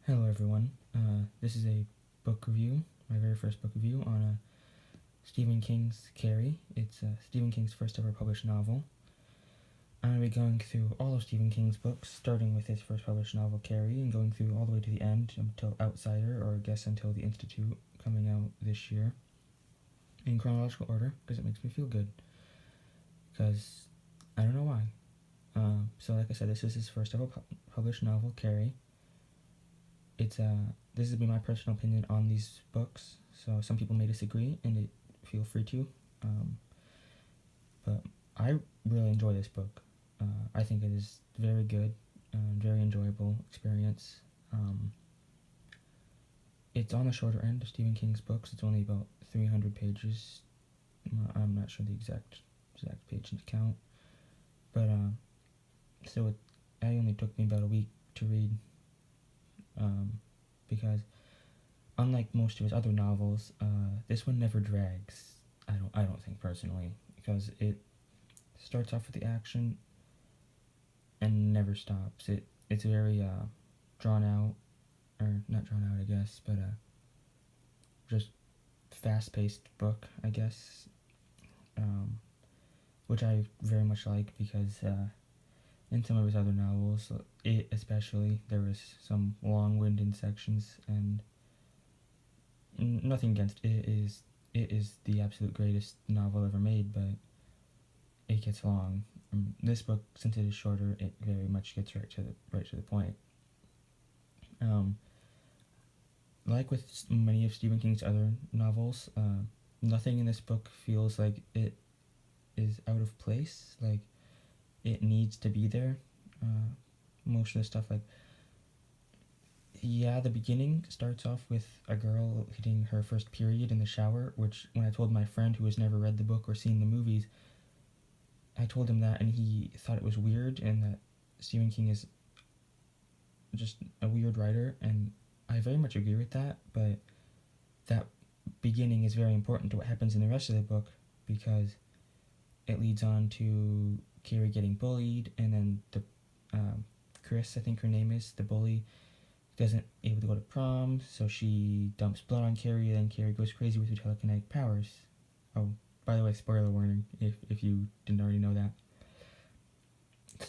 Hello everyone, this is a book review, my very first book review on Stephen King's Carrie. It's Stephen King's first ever published novel. I'm going to be going through all of Stephen King's books, starting with his first published novel, Carrie, and going through all the way to the end until Outsider, or I guess until The Institute, coming out this year, in chronological order, because it makes me feel good, because I don't know why. So like I said, this is his first ever published novel, Carrie. This would be my personal opinion on these books, so some people may disagree, and feel free to, but I really enjoy this book. I think it is very good, very enjoyable experience. It's on the shorter end of Stephen King's books. It's only about 300 pages. I'm not sure the exact page count, but so it only took me about a week to read, because unlike most of his other novels, this one never drags. I don't think personally, because it starts off with the action and never stops. It's very drawn out, or not drawn out, I guess, but just fast-paced book, I guess, which I very much like, because in some of his other novels, it especially, there was some long-winded sections, and nothing against it. It is the absolute greatest novel ever made, but it gets long. This book, since it is shorter, it very much gets right to the point. Like with many of Stephen King's other novels, nothing in this book feels like it is out of place. Like, it needs to be there. Most of the stuff, like, the beginning starts off with a girl hitting her first period in the shower, which, when I told my friend who has never read the book or seen the movies, I told him that, and he thought it was weird, and that Stephen King is just a weird writer, and I very much agree with that, but that beginning is very important to what happens in the rest of the book, because it leads on to Carrie getting bullied, and then Chris, I think her name is, the bully, doesn't able to go to prom, so she dumps blood on Carrie, and then Carrie goes crazy with her telekinetic powers. Oh, by the way, spoiler warning, if you didn't already know that.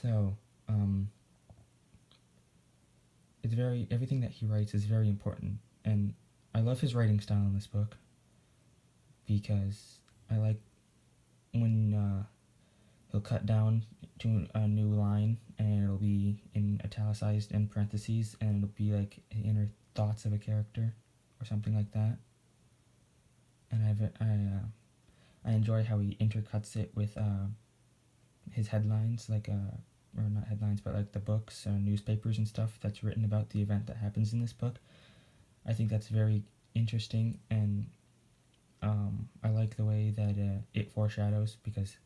So, everything that he writes is very important, and I love his writing style in this book, because I like when he'll cut down to a new line, and it'll be in italicized and parentheses, and it'll be like inner thoughts of a character, or something like that. And I enjoy how he intercuts it with his headlines, like or not headlines, but like the books or newspapers and stuff that's written about the event that happens in this book. I think that's very interesting, and I like the way that it foreshadows, because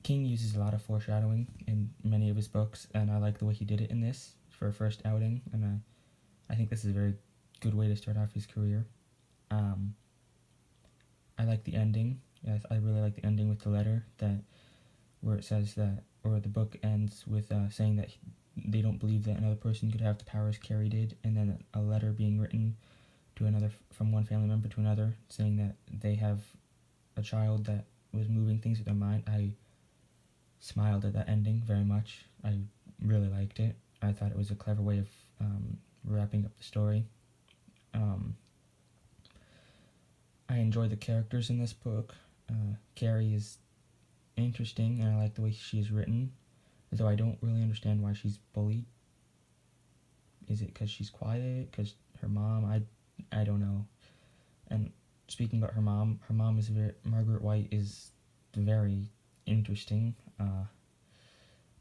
King uses a lot of foreshadowing in many of his books, and I like the way he did it in this for a first outing, and I think this is a very good way to start off his career. I like the ending. Yes, I really like the ending with the letter, where it says that, or the book ends with saying that they don't believe that another person could have the powers Carrie did, and then a letter being written to another, from one family member to another, saying that they have a child that was moving things with their mind. I smiled at that ending very much. I really liked it. I thought it was a clever way of wrapping up the story. I enjoy the characters in this book. Carrie is interesting, and I like the way she is written, though I don't really understand why she's bullied. Is it because she's quiet? Because her mom? I don't know. And speaking about her mom is Margaret White is very interesting.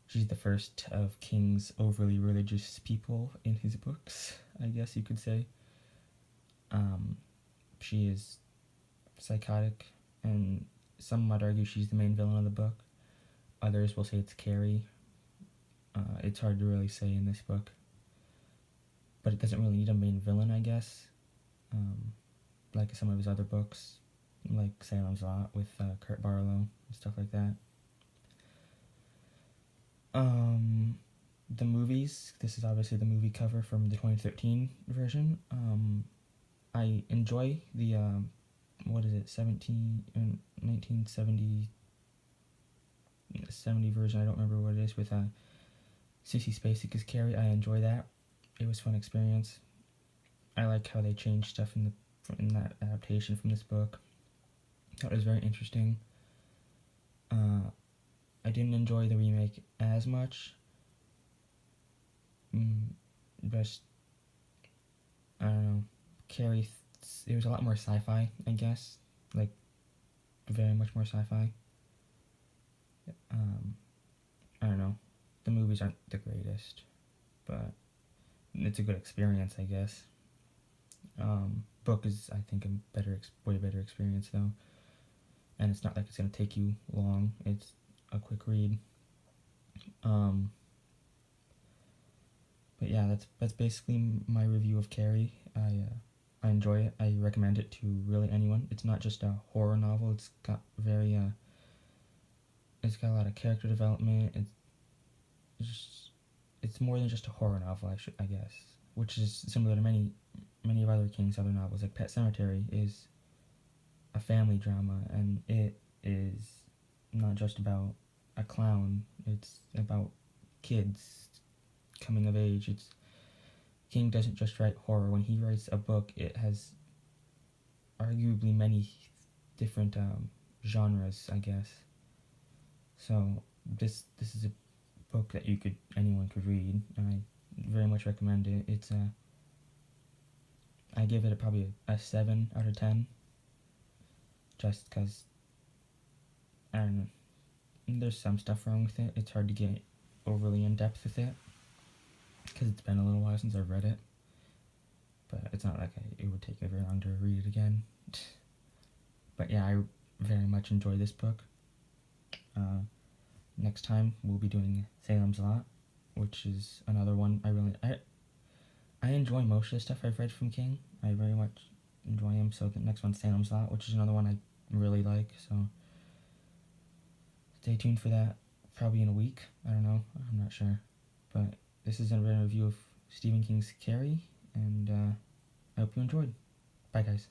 She's the first of King's overly religious people in his books, I guess you could say. She is psychotic, and some might argue she's the main villain of the book. Others will say it's Carrie. It's hard to really say in this book, but it doesn't really need a main villain, I guess, like some of his other books, like Salem's Lot with Kurt Barlow and stuff like that. the movies, this is obviously the movie cover from the 2013 version. I enjoy the, what is it, 1970 version, I don't remember what it is, with Sissy Spacek as Carrie. I enjoy that. It was a fun experience. I like how they changed stuff in that adaptation from this book. That was very interesting. I didn't enjoy the remake as much. But I don't know. Carrie, it was a lot more sci-fi, I guess. Like, very much more sci-fi. I don't know. The movies aren't the greatest, but it's a good experience, I guess. Book is, I think, way better experience though, and it's not like it's gonna take you long. It's a quick read. But yeah, that's basically my review of Carrie. I enjoy it. I recommend it to really anyone. It's not just a horror novel. It's got it's got a lot of character development. It's more than just a horror novel, I guess, which is similar to many of other King's other novels. Like Pet Sematary is a family drama, and it is not just about a clown. It's about kids coming of age. King doesn't just write horror. When he writes a book, it has arguably many different genres, I guess. So this is a book that anyone could read. I very much recommend it. It's I give it probably a 7 out of 10, just because, I don't know, there's some stuff wrong with it. It's hard to get overly in depth with it, because it's been a little while since I've read it, but it's not like it would take me very long to read it again. But yeah, I very much enjoy this book. Next time we'll be doing Salem's Lot, which is another one I enjoy most of the stuff I've read from King. I very much enjoy him. So the next one's Salem's Lot, which is another one I really like. So stay tuned for that. Probably in a week. I don't know. I'm not sure. But this is a review of Stephen King's Carrie, and I hope you enjoyed. Bye, guys.